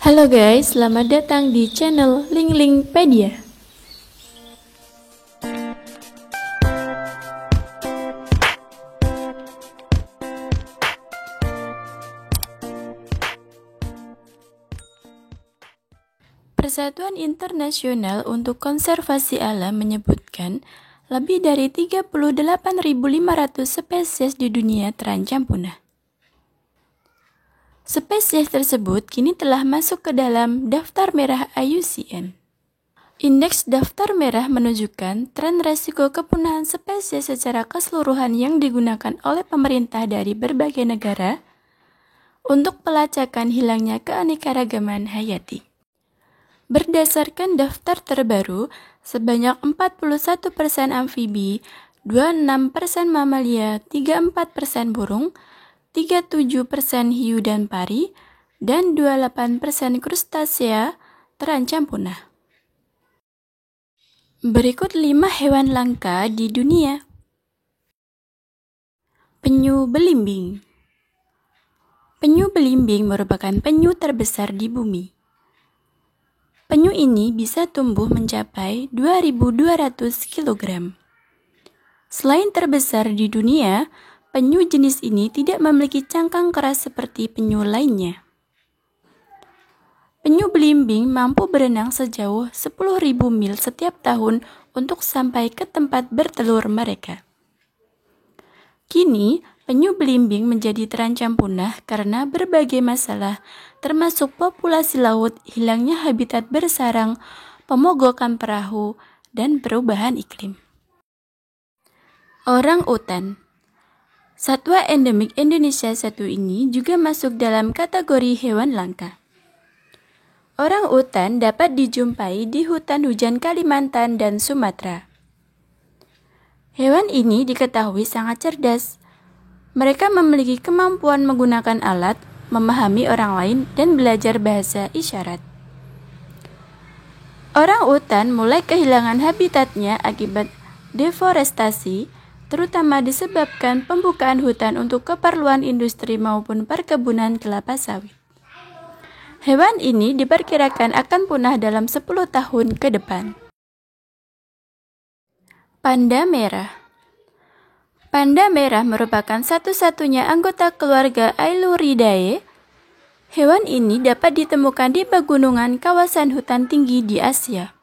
Halo guys, selamat datang di channel Linglingpedia. Persatuan Internasional untuk Konservasi Alam menyebutkan lebih dari 38.500 spesies di dunia terancam punah. Spesies tersebut kini telah masuk ke dalam daftar merah IUCN. Indeks daftar merah menunjukkan tren resiko kepunahan spesies secara keseluruhan yang digunakan oleh pemerintah dari berbagai negara untuk pelacakan hilangnya keanekaragaman hayati. Berdasarkan daftar terbaru, sebanyak 41% amfibi, 26% mamalia, 34% burung, 37% hiu dan pari, dan 28% krustasea terancam punah. Berikut 5 hewan langka di dunia. Penyu belimbing. Penyu belimbing merupakan penyu terbesar di bumi. Penyu ini bisa tumbuh mencapai 2.200 kg. Selain terbesar di dunia, penyu jenis ini tidak memiliki cangkang keras seperti penyu lainnya. Penyu belimbing mampu berenang sejauh 10.000 mil setiap tahun untuk sampai ke tempat bertelur mereka. Kini, penyu belimbing menjadi terancam punah karena berbagai masalah, termasuk populasi laut, hilangnya habitat bersarang, pemogokan perahu, dan perubahan iklim. Orang-utan. Satwa endemik Indonesia satu ini juga masuk dalam kategori hewan langka. Orang-utan dapat dijumpai di hutan hujan Kalimantan dan Sumatera. Hewan ini diketahui sangat cerdas. Mereka memiliki kemampuan menggunakan alat, memahami orang lain, dan belajar bahasa isyarat. Orang-utan mulai kehilangan habitatnya akibat deforestasi, terutama disebabkan pembukaan hutan untuk keperluan industri maupun perkebunan kelapa sawit. Hewan ini diperkirakan akan punah dalam 10 tahun ke depan. Panda merah. Panda merah merupakan satu-satunya anggota keluarga Ailuridae. Hewan ini dapat ditemukan di pegunungan kawasan hutan tinggi di Asia.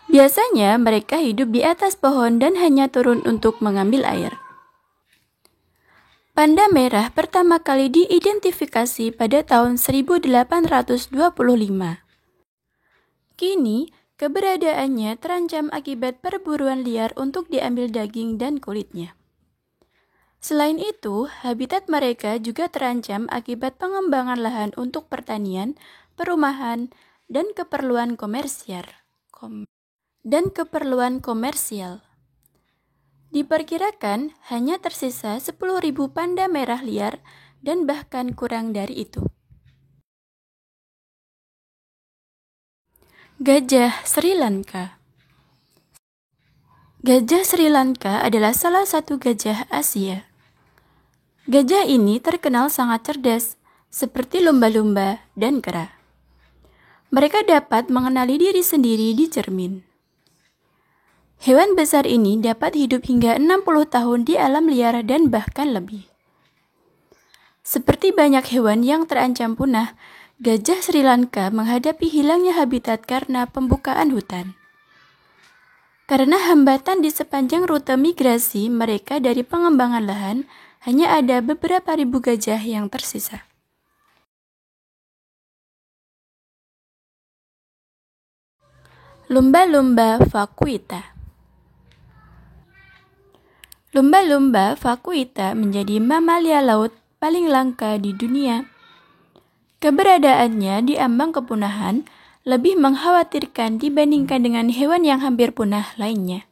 Biasanya mereka hidup di atas pohon dan hanya turun untuk mengambil air. Panda merah pertama kali diidentifikasi pada tahun 1825. Kini, keberadaannya terancam akibat perburuan liar untuk diambil daging dan kulitnya. Selain itu, habitat mereka juga terancam akibat pengembangan lahan untuk pertanian, perumahan, dan keperluan komersial. Diperkirakan hanya tersisa 10.000 panda merah liar dan bahkan kurang dari itu. Gajah Sri Lanka. Gajah Sri Lanka adalah salah satu gajah Asia. Gajah ini terkenal sangat cerdas, seperti lumba-lumba dan kera. Mereka dapat mengenali diri sendiri di cermin. Hewan besar ini dapat hidup hingga 60 tahun di alam liar dan bahkan lebih. Seperti banyak hewan yang terancam punah, gajah Sri Lanka menghadapi hilangnya habitat karena pembukaan hutan. Karena hambatan di sepanjang rute migrasi mereka dari pengembangan lahan, hanya ada beberapa ribu gajah yang tersisa. Lumba-lumba vaquita. Lumba-lumba vaquita menjadi mamalia laut paling langka di dunia. Keberadaannya di ambang kepunahan lebih mengkhawatirkan dibandingkan dengan hewan yang hampir punah lainnya.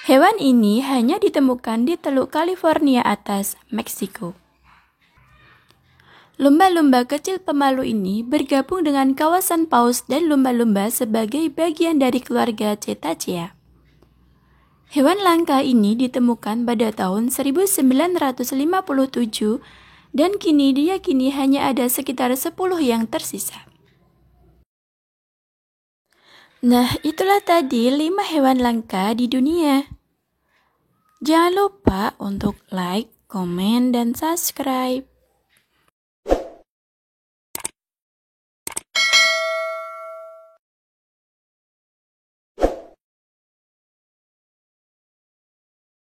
Hewan ini hanya ditemukan di Teluk California atas, Meksiko. Lumba-lumba kecil pemalu ini bergabung dengan kawasan paus dan lumba-lumba sebagai bagian dari keluarga Cetacea. Hewan langka ini ditemukan pada tahun 1957 dan kini diyakini hanya ada sekitar 10 yang tersisa. Nah, itulah tadi 5 hewan langka di dunia. Jangan lupa untuk like, komen, dan subscribe.